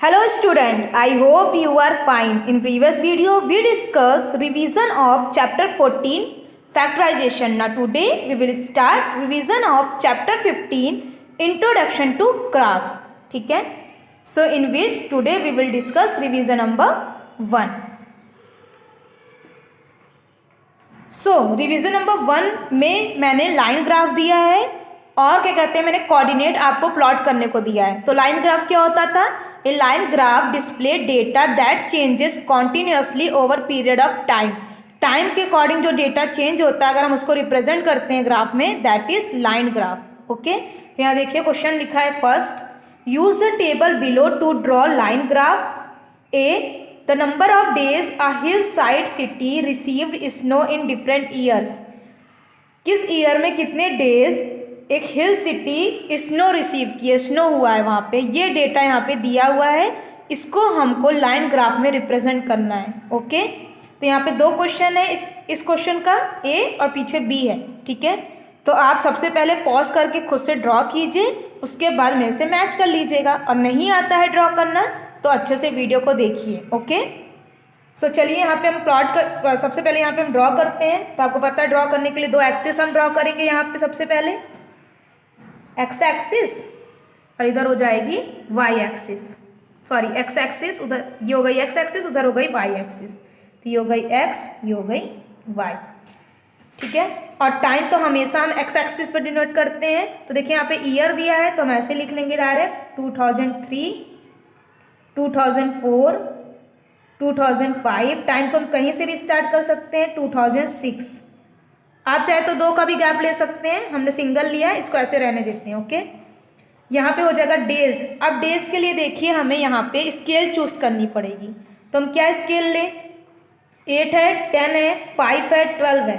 Hello student, I hope you are fine. In previous video we discussed revision of chapter 14 factorization. Now today we will start revision of chapter 15 introduction to graphs. ठीक है? So in which today we will discuss revision number 1. So revision number 1 में मैंने line graph दिया है और क्या कहते हैं मैंने कोऑर्डिनेट आपको प्लॉट करने को दिया है. तो लाइन ग्राफ क्या होता था? A line graph display data that changes continuously over period of time. Time के अकॉर्डिंग जो डेटा चेंज होता है अगर हम उसको रिप्रेजेंट करते हैं ग्राफ में, that is line graph. Okay, तो यहाँ देखिए क्वेश्चन लिखा है first, use the table below to draw line graph. A, the number of days a hillside city received snow in different years. किस ईयर में कितने डेज एक हिल सिटी स्नो रिसीव किए, स्नो हुआ है वहाँ पे, ये डेटा यहाँ पे दिया हुआ है. इसको हमको लाइन ग्राफ में रिप्रेजेंट करना है. ओके, तो यहाँ पे दो क्वेश्चन है इस क्वेश्चन का, ए और पीछे बी है. ठीक है, तो आप सबसे पहले पॉज करके खुद से ड्रॉ कीजिए, उसके बाद मेरे से मैच कर लीजिएगा. और नहीं आता है ड्रॉ करना तो अच्छे से वीडियो को देखिए. ओके, सो चलिए यहाँ पे हम सबसे पहले यहाँ पे हम ड्रॉ करते हैं. तो आपको पता है ड्रॉ करने के लिए दो एक्सिस हम ड्रॉ करेंगे. यहाँ पे सबसे पहले एक्स एक्सिस और इधर हो जाएगी Y axis. Sorry, X axis उधर, ये हो गई एक्स एक्सिस, उधर हो गई वाई एक्सिस. तो ये हो गई एक्स, ये हो गई वाई. ठीक है, और टाइम तो हमेशा हम एक्स एक्सिस पर डिनोट करते हैं. तो देखिए यहाँ पे ईयर दिया है तो हम ऐसे लिख लेंगे डायरेक्ट 2003, 2004, 2005. टाइम को हम कहीं से भी स्टार्ट कर सकते हैं 2006. आप चाहे तो दो का भी गैप ले सकते हैं, हमने सिंगल लिया है, इसको ऐसे रहने देते हैं. ओके, यहाँ पे हो जाएगा डेज. अब डेज के लिए देखिए हमें यहाँ पे स्केल चूज करनी पड़ेगी. तो हम क्या स्केल लें? 8 है, 10 है, 5 है, 12 है.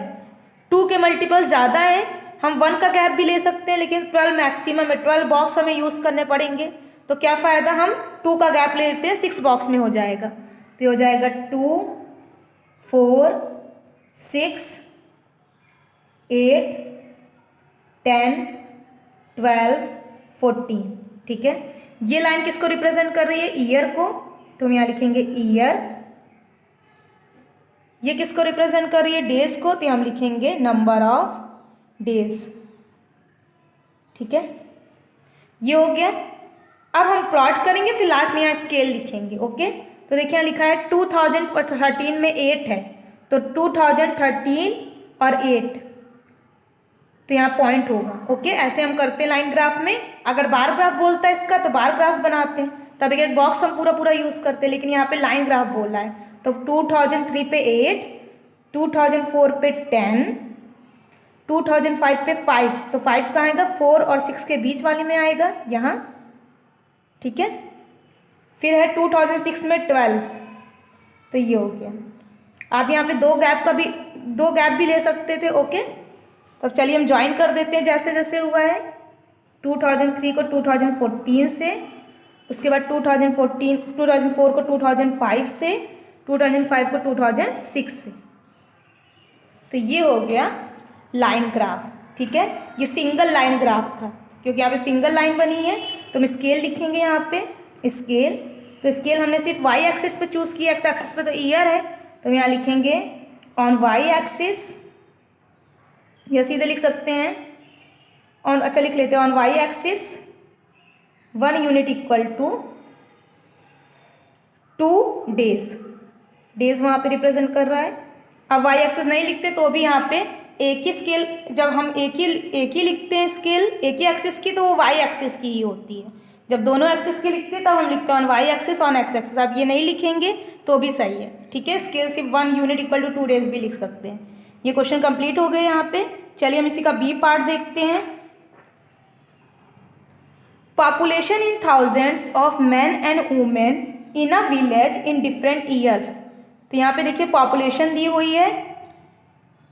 2 के मल्टीपल्स ज़्यादा है, हम 1 का गैप भी ले सकते हैं, लेकिन 12 मैक्सिमम है. 12 बॉक्स हमें यूज़ करने पड़ेंगे. तो क्या फ़ायदा, हम 2 का गैप ले लेते हैं, 6 बॉक्स में हो जाएगा. तो हो जाएगा 2, 4, 6, 8, 10, 12, 14. ठीक है, ये लाइन किसको रिप्रेजेंट कर रही है? ईयर को. तो हम यहाँ लिखेंगे ईयर. ये किसको रिप्रेजेंट कर रही है? डेज को. तो हम लिखेंगे नंबर ऑफ डेज. ठीक है, ये हो गया. अब हम प्लॉट करेंगे, फिर लास्ट में यहाँ स्केल लिखेंगे. ओके, तो देखिए यहाँ लिखा है 2013 में 8 है, तो 2013 और 8, तो यहाँ पॉइंट होगा. ओके, ऐसे हम करते हैं लाइन ग्राफ में. अगर बार ग्राफ बोलता है इसका तो बार ग्राफ बनाते हैं, तब एक बॉक्स हम पूरा यूज़ करते हैं. लेकिन यहाँ पे लाइन ग्राफ बोल रहा है. तो 2003 पे 8, 2004 पे 10, 2005 पे 5. तो 5 कहाँ आएगा? 4 और 6 के बीच वाले में आएगा यहाँ. ठीक है, फिर है 2006 में 12. तो ये हो गया. आप यहाँ पे दो गैप भी ले सकते थे. ओके, तो चलिए हम ज्वाइन कर देते हैं जैसे जैसे हुआ है. 2003 को 2014 से, उसके बाद 2004 को 2005 से, 2005 को 2006 से. तो ये हो गया लाइन ग्राफ. ठीक है, ये सिंगल लाइन ग्राफ था क्योंकि यहाँ पे सिंगल लाइन बनी है. तो हम स्केल लिखेंगे यहाँ पे स्केल. तो स्केल हमने सिर्फ वाई एक्सिस पे चूज़ किया, एक्स एक्सिस पे तो ईयर है. तो यहाँ लिखेंगे ऑन वाई एक्सिस, या सीधे लिख सकते हैं ऑन, अच्छा लिख लेते हैं on Y axis 1 unit equal to 2 days. Days वहाँ पे रिप्रेजेंट कर रहा है. अब वाई एक्सिस नहीं लिखते तो भी यहाँ पे एक ही स्केल, जब हम एक ही लिखते हैं स्केल एक ही एक्सिस की, तो वो वाई एक्सिस की ही होती है. जब दोनों एक्सिस की लिखते हैं तब हम लिखते हैं on Y axis on X axis. आप ये नहीं लिखेंगे तो भी सही है. ठीक है, स्केल सिर्फ 1 यूनिट इक्वल टू 2 डेज भी लिख सकते हैं. ये क्वेश्चन कंप्लीट हो गए यहाँ पे. चलिए हम इसी का बी पार्ट देखते हैं. Population in thousands of man and women in a village in different years. तो यहाँ पे देखिए पॉपुलेशन दी हुई है,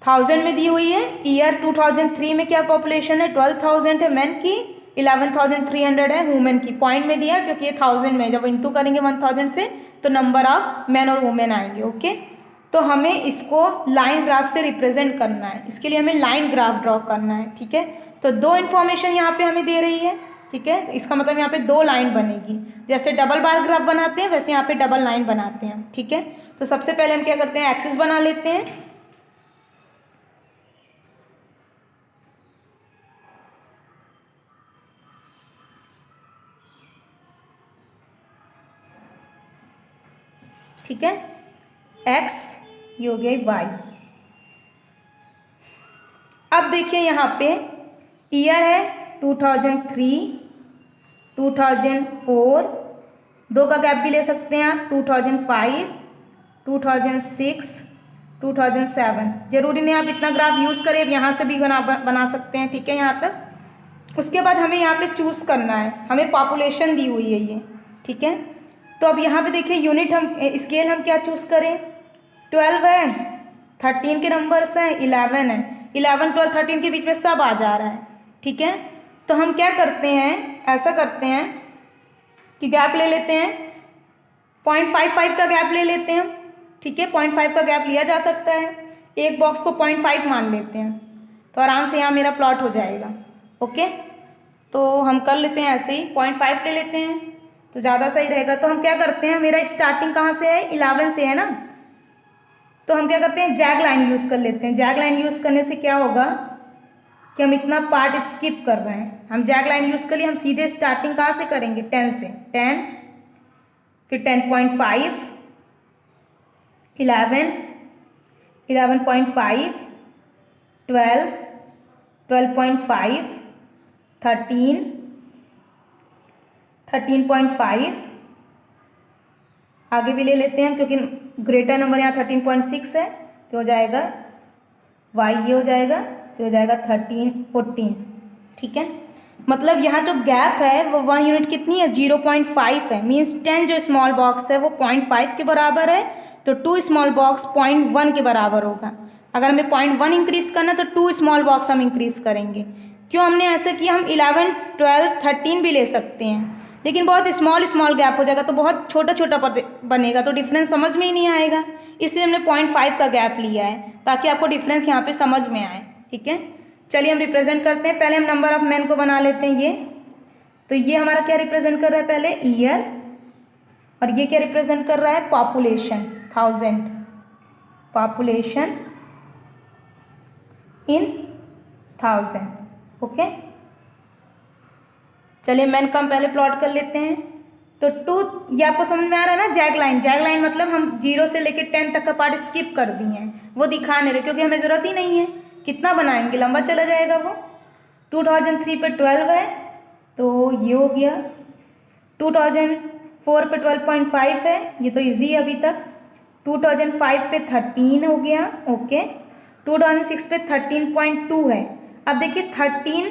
1000 में दी हुई है. ईयर 2003 में क्या पॉपुलेशन है? 12,000 है मैन की, 11,300 है वुमेन की. पॉइंट में दिया क्योंकि ये 1000 में, जब इंटू करेंगे 1000 से तो नंबर ऑफ मैन और वुमेन आएंगे. ओके, तो हमें इसको लाइन ग्राफ से रिप्रेजेंट करना है. इसके लिए हमें लाइन ग्राफ ड्रॉ करना है. ठीक है, तो दो इन्फॉर्मेशन यहाँ पे हमें दे रही है. ठीक है, इसका मतलब यहाँ पे 2 लाइन बनेगी। जैसे डबल बार ग्राफ बनाते हैं वैसे यहाँ पे डबल लाइन बनाते हैं। ठीक है, तो सबसे पहले हम क्या करते हैं, एक्सिस बना लेते हैं। ठीक है, एक्स, ये हो गया वाई। अब देखिए यहाँ पे ईयर है 2003, 2004, 2 का गैप भी ले सकते हैं आप, 2005, 2006, 2007। जरूरी नहीं आप इतना ग्राफ यूज़ करें, अब यहाँ से भी बना सकते हैं। ठीक है, यहाँ तक। उसके बाद हमें यहाँ पे चूज़ करना है, हमें पॉपुलेशन दी हुई है ये। ठीक है, तो अब यहाँ पे देखिए यूनिट हम स्केल हम क्या चूज़ करें, 12 है, 13 के नंबर्स हैं, 11 है, 11, 12, 13 के बीच में सब आ जा रहा है। ठीक है, तो हम क्या करते हैं, ऐसा करते हैं कि गैप ले लेते हैं, 0.55 का गैप ले लेते हैं। ठीक है, 0.5 का गैप लिया जा सकता है, एक बॉक्स को 0.5 मान लेते हैं, तो आराम से यहाँ मेरा प्लॉट हो जाएगा। ओके, तो हम कर लेते हैं ऐसे ही, 0.5 ले लेते हैं तो ज़्यादा सही रहेगा। तो हम क्या करते हैं, मेरा स्टार्टिंग कहाँ से है, 11 से है ना, तो हम क्या करते हैं, जैग लाइन यूज़ कर लेते हैं। जैग लाइन यूज़ करने से क्या होगा कि हम इतना पार्ट स्किप कर रहे हैं। हम जैग लाइन यूज़ कर लिए, हम सीधे स्टार्टिंग कहाँ से करेंगे, 10 से, 10, फिर 10.5, 11, 11.5, 12, 12.5, 13, 13.5, आगे भी ले लेते हैं क्योंकि ग्रेटर नंबर यहाँ 13.6 है, तो हो जाएगा वाई, ये हो जाएगा, तो हो जाएगा 13, 14। ठीक है, मतलब यहाँ जो गैप है वो 1 यूनिट कितनी है, 0.5 है। मीन्स 10 जो स्मॉल बॉक्स है वो 0.5 के बराबर है, तो 2 स्मॉल बॉक्स 0.1 के बराबर होगा। अगर हमें 0.1 इंक्रीज़ करना तो 2 स्मॉल बॉक्स हम इंक्रीज़ करेंगे। क्यों हमने ऐसा किया, हम 11, 12, 13 भी ले सकते हैं, लेकिन बहुत स्मॉल गैप हो जाएगा तो बहुत छोटा छोटा बनेगा, तो डिफरेंस समझ में ही नहीं आएगा। इसलिए हमने 0.5 का गैप लिया है ताकि आपको डिफरेंस यहाँ पे समझ में आए। ठीक है, चलिए हम रिप्रेजेंट करते हैं। पहले हम नंबर ऑफ मैन को बना लेते हैं ये, तो ये हमारा क्या रिप्रेजेंट कर रहा है, पहले ईयर, और ये क्या रिप्रेजेंट कर रहा है, पॉपुलेशन, 1000, पॉपुलेशन इन 1000। ओके, चलिए मैन का हम पहले प्लॉट कर लेते हैं। तो 2, ये आपको समझ में आ रहा है ना, जैग लाइन। जैग लाइन मतलब हम 0 से लेकर 10 तक का पार्ट स्किप कर दिए हैं, वो दिखा नहीं रहे क्योंकि हमें ज़रूरत ही नहीं है। कितना बनाएंगे, लंबा चला जाएगा वो। 2003 पे 12 है तो ये हो गया, 2004 पे 12.5 है, ये तो इजी है अभी तक। 2005 पे 13 हो गया। ओके, 2006 पे 13.2 है। अब देखिए 13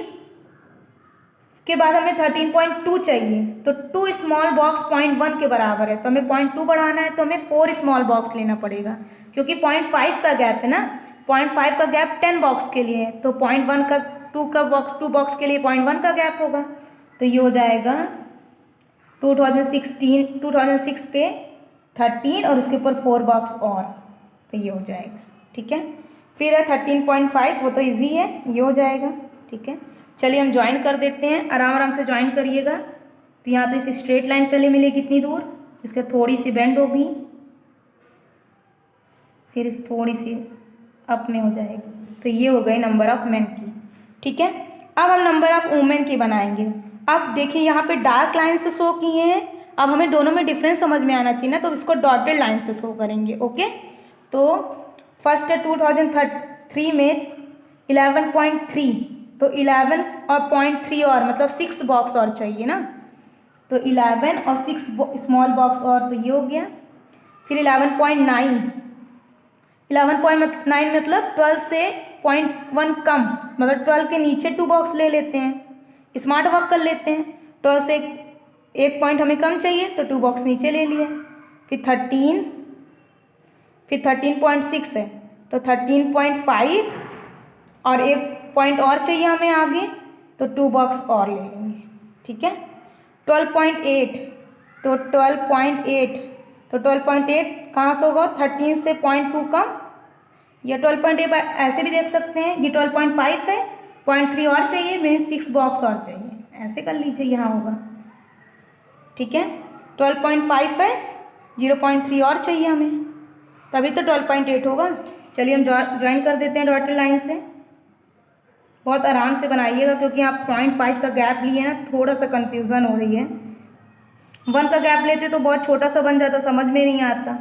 के बाद हमें 13.2 चाहिए, तो 2 स्मॉल बॉक्स 0.1 के बराबर है, तो हमें 0.2 बढ़ाना है, तो हमें 4 स्मॉल बॉक्स लेना पड़ेगा क्योंकि 0.5 का गैप है ना। 0.5 का गैप 10 बॉक्स के लिए है, तो 0.1 का 2 बॉक्स के लिए 0.1 का गैप होगा, तो ये हो जाएगा 2006 पे 13 और उसके ऊपर 4 बॉक्स और, तो ये हो जाएगा। ठीक है, फिर है 13.5, वो तो इजी है, ये हो जाएगा। ठीक है, चलिए हम ज्वाइन कर देते हैं, आराम आराम से ज्वाइन करिएगा। तो यहाँ तक स्ट्रेट लाइन पहले मिलेगी कितनी दूर, इसके थोड़ी सी बेंड होगी, फिर थोड़ी सी अप में हो जाएगी, तो ये हो गई नंबर ऑफ मैन की। ठीक है, अब हम नंबर ऑफ वुमेन की बनाएंगे। अब देखिए यहाँ पे डार्क लाइन से शो किए हैं, अब हमें दोनों में डिफरेंस समझ में आना चाहिए ना, तो इसको डॉटेड लाइन से शो करेंगे। ओके, तो फर्स्ट है 2003 में 11.3, तो 11 और 0.3 और मतलब 6 बॉक्स और चाहिए ना, तो 11 और 6 स्मॉल बॉक्स और, तो ये हो गया। फिर 11.9, 11.9 मतलब 12 से 0.1 कम, मतलब 12 के नीचे 2 बॉक्स ले लेते हैं, स्मार्ट वर्क कर लेते हैं। 12 से एक पॉइंट हमें कम चाहिए तो 2 बॉक्स नीचे ले लिए। फिर 13, फिर 13.6 है तो 13.5 और एक पॉइंट और चाहिए हमें आगे, तो 2 बॉक्स और ले लेंगे। ठीक है, 12.8, तो 12.8, तो 12.8 कहाँ से होगा, 13 से 0.2 कम, या 12.8 ऐसे भी देख सकते हैं, ये 12.5 है, 0.3 और चाहिए, मीन्स 6 बॉक्स और चाहिए, ऐसे कर लीजिए, यहाँ होगा। ठीक है, 12.5 है, 0.3 और चाहिए हमें, तभी तो 12.8 होगा। चलिए हम ज्वाइन कर देते हैं डॉटेड लाइन से। बहुत आराम से बनाइएगा, क्योंकि आप 0.5 का गैप लिए ना, थोड़ा सा कन्फ्यूज़न हो रही है। 1 का गैप लेते तो बहुत छोटा सा बन जाता, समझ में नहीं आता।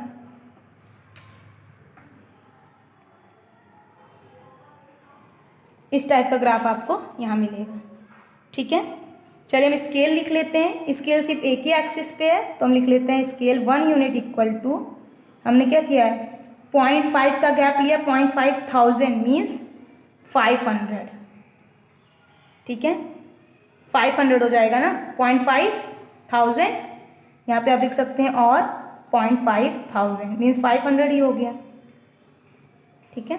इस टाइप का ग्राफ आपको यहाँ मिलेगा। ठीक है, चलिए हम स्केल लिख लेते हैं। स्केल सिर्फ एक ही एक्सिस पे है, तो हम लिख लेते हैं स्केल 1 यूनिट इक्वल टू, हमने क्या किया है, 0.5 का गैप लिया, 0.5000 मीन्स 500। ठीक है, 500 हो जाएगा ना, 0.5000, यहाँ पे आप लिख सकते हैं और 0.5000 मीन्स 500 ही हो गया। ठीक है,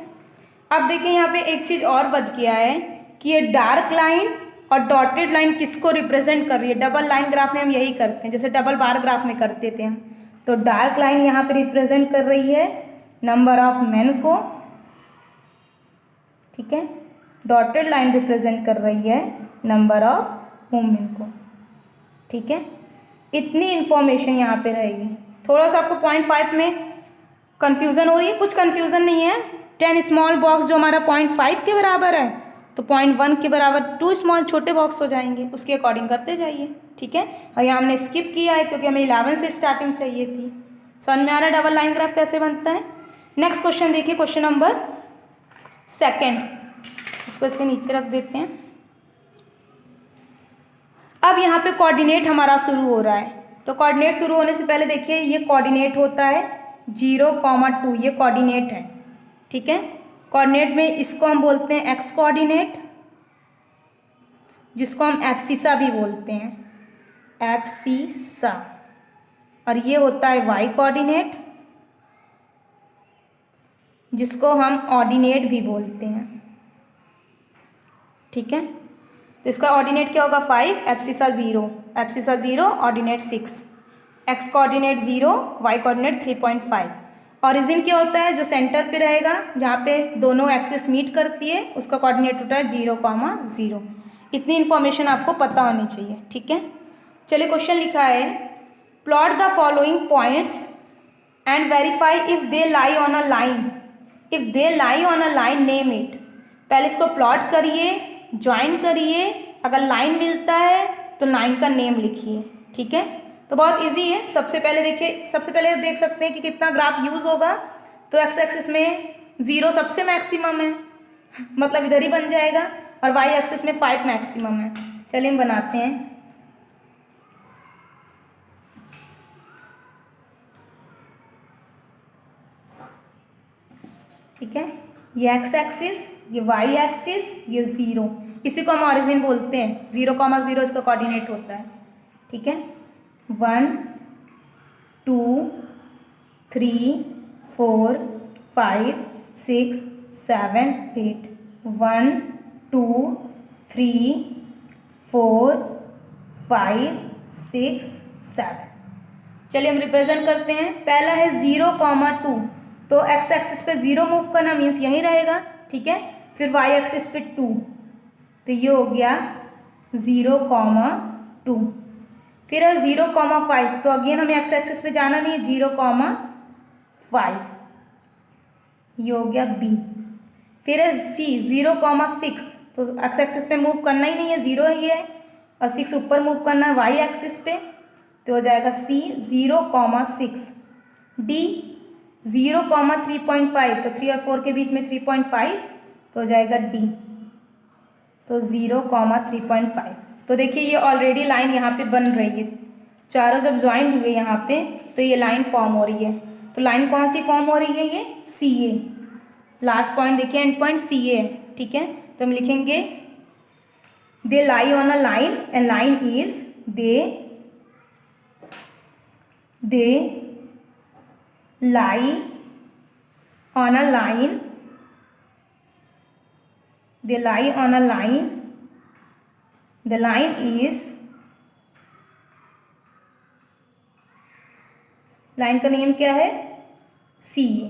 अब देखिए यहाँ पे एक चीज़ और बच गया है कि ये डार्क लाइन और डॉटेड लाइन किसको रिप्रेजेंट कर रही है। डबल लाइन ग्राफ में हम यही करते हैं, जैसे डबल बार ग्राफ में करते थे हम। तो डार्क लाइन यहाँ पे रिप्रेजेंट कर रही है नंबर ऑफ मेन को। ठीक है, डॉटेड लाइन रिप्रेजेंट कर रही है नंबर ऑफ वुमेन को। ठीक है, इतनी इन्फॉर्मेशन यहाँ पे रहेगी। थोड़ा सा आपको 0.5 में कन्फ्यूज़न हो रही है, कुछ कन्फ्यूज़न नहीं है। 10 स्मॉल बॉक्स जो हमारा 0.5 के बराबर है, तो 0.1 के बराबर 2 स्मॉल छोटे बॉक्स हो जाएंगे, उसके अकॉर्डिंग करते जाइए। ठीक है, और यहाँ हमने स्किप किया है क्योंकि हमें 11 से स्टार्टिंग चाहिए थी। समझ में आ रहा है डबल लाइन ग्राफ कैसे बनता है। नेक्स्ट क्वेश्चन देखिए, क्वेश्चन नंबर 2। इसको इसके नीचे रख देते हैं। अब यहाँ पे कोऑर्डिनेट हमारा शुरू हो रहा है, तो कोऑर्डिनेट शुरू होने से पहले देखिए ये कोऑर्डिनेट होता है 0,2, ये कोऑर्डिनेट है। ठीक है, कोऑर्डिनेट में इसको हम बोलते हैं एक्स कोऑर्डिनेट, जिसको हम एब्सिसा भी बोलते हैं, एब्सिसा। और ये होता है वाई कोऑर्डिनेट, जिसको हम ऑर्डिनेट भी बोलते हैं। ठीक है, तो इसका ऑर्डिनेट क्या होगा 5, abscissa 0, abscissa 0, ordinate 6, X coordinate 0, Y coordinate 3.5। Origin क्या होता है, जो सेंटर पे रहेगा, जहाँ पे दोनों एक्सिस मीट करती है, उसका कोऑर्डिनेट होता है 0,0। इतनी इन्फॉर्मेशन आपको पता होनी चाहिए। ठीक है, चलिए क्वेश्चन लिखा है, plot the following points and verify if they lie on a line. If they lie on a line name it. पहले इसको प्लॉट करिए, ज्वाइन करिए, अगर लाइन मिलता है तो लाइन का नेम लिखिए। ठीक है, तो बहुत इजी है। सबसे पहले देखिए, सबसे पहले देख सकते हैं कि कितना ग्राफ यूज़ होगा। तो एक्स एक्सिस में 0 सबसे मैक्सिमम है, मतलब इधर ही बन जाएगा, और वाई एक्सिस में 5 मैक्सिमम है। चलिए हम बनाते हैं। ठीक है, ये एक्स एक्सिस, ये वाई एक्सिस, ये 0, इसी को हम ऑरिजिन बोलते हैं। 0,0 इसका कोऑर्डिनेट होता है। ठीक है, 1 2 3 4 5 6 7 8, 1 2 3 4 5 6 7। चलिए हम रिप्रेजेंट करते हैं। पहला है 0,2, तो एक्स एक्सिस पे 0 मूव करना मीन्स यहीं रहेगा। ठीक है, फिर वाई एक्सिस पे 2, तो ये हो गया 0,2। फिर है 0,5, तो अगेन हमें एक्स एक्सिस पे जाना नहीं है, 0,5, ये हो गया बी। फिर है सी 0,6, तो एक्स एक्सिस पे मूव करना ही नहीं है, 0 ही है, और 6 ऊपर मूव करना है वाई एक्सिस पे, तो हो जाएगा सी 0,6। डी 0,3.5, तो 3 और 4 के बीच में 3.5, तो हो जाएगा डी, तो 0,3.5। तो देखिए ये ऑलरेडी लाइन यहाँ पे बन रही है, चारों जब ज्वाइन हुए यहाँ पे तो ये लाइन फॉर्म हो रही है। तो लाइन कौन सी फॉर्म हो रही है, ये सी ए। लास्ट पॉइंट देखिए, एंड पॉइंट सी ए है। ठीक है, तो हम लिखेंगे they lie on a line, and line is they lie on a line, they lie on a line, the line is, line का नेम क्या है, सी ए।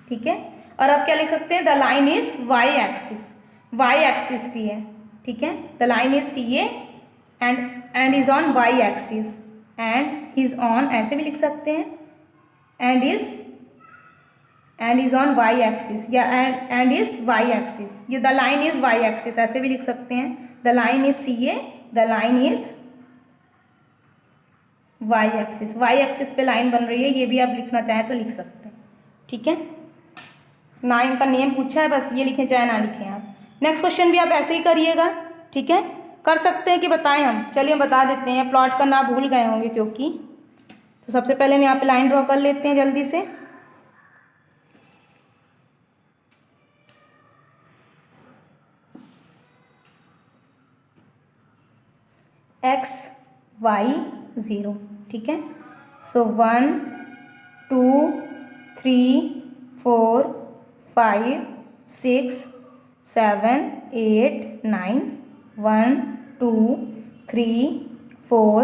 ठीक है, और आप क्या लिख सकते हैं, the line is Y axis, Y axis भी है। ठीक है, the line is C A and is on Y axis, and is on ऐसे भी लिख सकते हैं, and is on Y axis, या एंड इज वाई एक्सिस, ये the line is Y axis ऐसे भी लिख सकते हैं। The line is C A, the line is Y axis, Y axis पे लाइन बन रही है, ये भी आप लिखना चाहें तो लिख सकते हैं। ठीक है, लाइन का नेम पूछा है, बस ये लिखें चाहे ना लिखें आप। नेक्स्ट क्वेश्चन भी आप ऐसे ही करिएगा। ठीक है, कर सकते हैं कि बताएं हम, चलिए हम बता देते हैं, प्लॉट करना भूल गए होंगे क्योंकि। तो सबसे पहले हम यहाँ पे लाइन ड्रॉ कर लेते हैं जल्दी से। एक्स वाई 0, ठीक है। सो 1 2 3 4 5 6 7 8 9, 1 2 3 4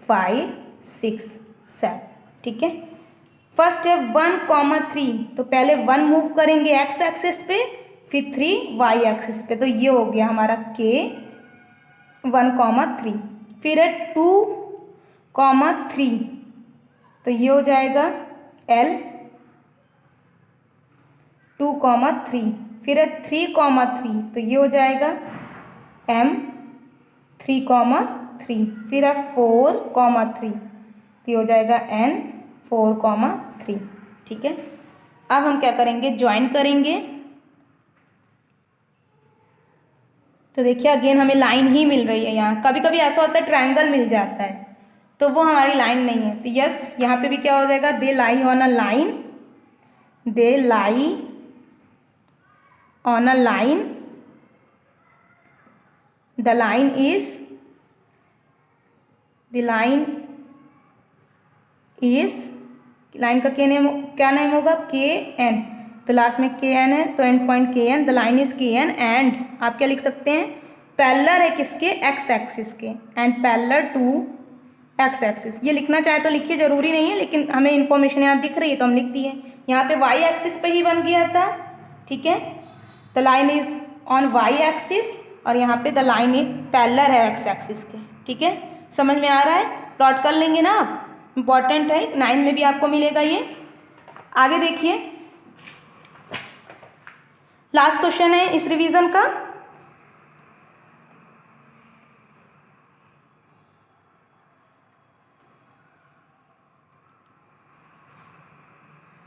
5 6 7, ठीक है। फर्स्ट है 1,3, तो पहले 1 मूव करेंगे एक्स एक्सिस पे, फिर 3 वाई एक्सिस पे, तो ये हो गया हमारा के 1,3। फिर है 2,3, तो ये हो जाएगा L 2,3। फिर है 3,3, तो ये हो जाएगा M 3,3। फिर है 4,3, तो ये हो जाएगा N 4,3। ठीक है, अब हम क्या करेंगे, ज्वाइन करेंगे। तो देखिए अगेन हमें लाइन ही मिल रही है यहाँ, कभी कभी ऐसा होता है ट्रायंगल मिल जाता है तो वो हमारी लाइन नहीं है। तो यस, यहाँ पे भी क्या हो जाएगा, they lie on a line, they lie on a line, the line is, the line is, line का क्या नेम होगा, के एन, तो लास्ट में के एन है तो and point K N, the line is K N, and आप क्या लिख सकते हैं, पैरेलल है किसके, एक्स एक्सिस के, and parallel to X axis. ये लिखना चाहे तो लिखिए, जरूरी नहीं है, लेकिन हमें इन्फॉर्मेशन यहाँ दिख रही है तो हम लिख दिए। यहाँ पे वाई एक्सिस पे ही बन गया था। ठीक है, the line is on Y axis, और यहाँ पे द लाइन इज पैरेलल है एक्स एक्सिस के। ठीक है, समझ में आ रहा है, प्लॉट कर लेंगे ना आप, इम्पॉर्टेंट है, 9 में भी आपको मिलेगा ये। आगे देखिए, लास्ट क्वेश्चन है इस रिवीजन का।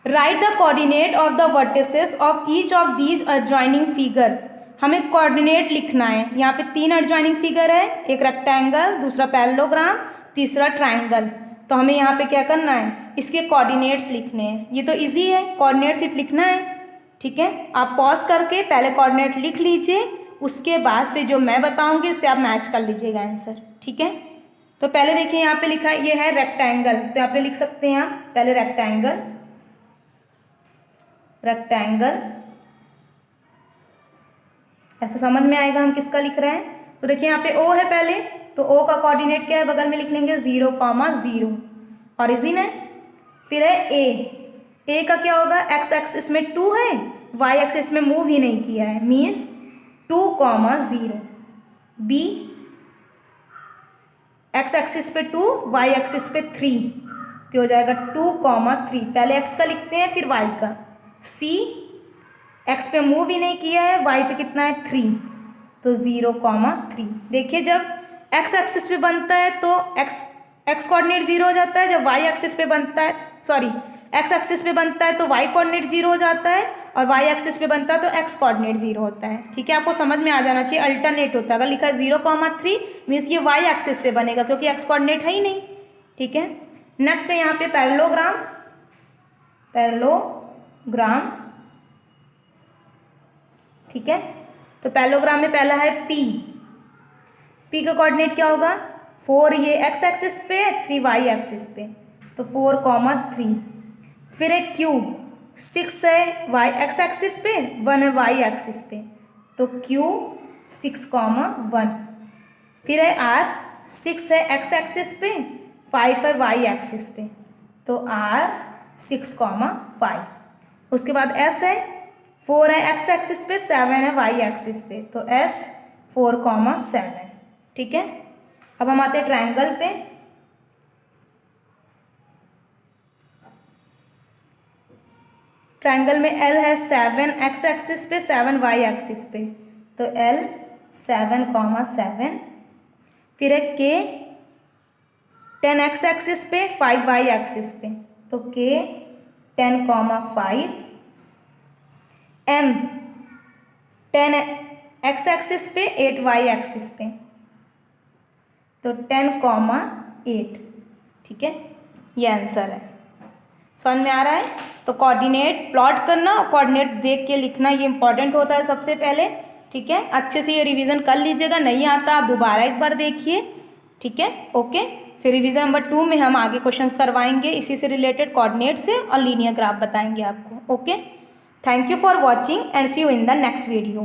Right the coordinate of the vertices of each of these adjoining figure. हमें कोऑर्डिनेट लिखना है। यहाँ पे 3 एडजॉइनिंग फिगर है, एक रेक्टेंगल, दूसरा पैरेललोग्राम, तीसरा ट्रायंगल। तो हमें यहाँ पे क्या करना है, इसके कोऑर्डिनेट्स लिखने हैं। ये तो इजी है, कोऑर्डिनेट सिर्फ लिखना है। ठीक है, आप पॉज करके पहले कोऑर्डिनेट लिख लीजिए, उसके बाद फिर जो मैं बताऊंगी उससे आप मैच कर लीजिएगा आंसर। ठीक है, तो पहले देखिए यहाँ पे लिखा है, ये है रेक्टेंगल, तो यहाँ पे लिख सकते हैं आप पहले रेक्टेंगल, रेक्टेंगल ऐसा समझ में आएगा हम किसका लिख रहे हैं। तो देखिए यहाँ पे O है पहले, तो O का कोऑर्डिनेट क्या है, बगल में लिख लेंगे 0,0, ऑरिजिन है। फिर है A का क्या होगा, एक्स एक्सिस में 2 है, वाई एक्सिस में मूव ही नहीं किया है, मीन्स 2,0। B एक्स एक्सिस पे 2, वाई एक्सिस पे 3, तो हो जाएगा 2,3। पहले एक्स का लिखते हैं फिर वाई का। C एक्स पे मूव ही नहीं किया है, वाई पे कितना है 3, तो 0,3। देखिए जब एक्स एक्सिस पे बनता है तो एक्स कोऑर्डिनेट 0 हो जाता है, जब वाई एक्सिस पे बनता है, सॉरी एक्स एक्सिस पे बनता है तो वाई कोऑर्डिनेट 0 हो जाता है, और वाई एक्सिस पे बनता है तो एक्स कोऑर्डिनेट 0 होता है। ठीक है, आपको समझ में आ जाना चाहिए, अल्टरनेट होता है। अगर लिखा है 0,3 मीन्स ये वाई एक्सिस पे बनेगा क्योंकि एक्स कोऑर्डिनेट है ही नहीं। ठीक है, नेक्स्ट है यहाँ पे पैरेललोग्राम, पैरेललोग्राम। ठीक है, तो पैरेललोग्राम में पहला है P का कोऑर्डिनेट क्या होगा, 4 ये एक्स एक्सिस पे, 3 वाई एक्सिस पे, तो 4,3। फिर है Q, 6 है वाई एक्स एक्सिस पे, 1 है वाई एक्सिस पे, तो Q 6,1। फिर है R, 6 है एक्स एक्सिस पे, 5 है वाई एक्सिस पे, तो R 6,5। उसके बाद S है, 4 है एक्स एक्सिस पे, 7 है वाई एक्सिस पे, तो S 4,7। ठीक है, अब हम आते हैं ट्रायंगल पे। ट्रायंगल में L है 7 x एक्सिस पे 7 y एक्सिस पे, तो L 7,7, फिर है K 10 x एक्सिस पे 5 y एक्सिस पे, तो K 10,5, M 10 x एक्सिस पे 8 y एक्सिस पे, तो 10,8। ठीक है, ये आंसर है। समझ में आ रहा है? तो कोऑर्डिनेट प्लॉट करना और कोऑर्डिनेट देख के लिखना ये इंपॉर्टेंट होता है सबसे पहले। ठीक है, अच्छे से ये रिवीजन कर लीजिएगा, नहीं आता आप दोबारा एक बार देखिए। ठीक है, ओके। फिर रिवीजन नंबर 2 में हम आगे क्वेश्चंस करवाएंगे इसी से रिलेटेड, कोऑर्डिनेट से, और लीनियर ग्राफ बताएंगे आपको। Okay, thank you for watching and see you in the next video.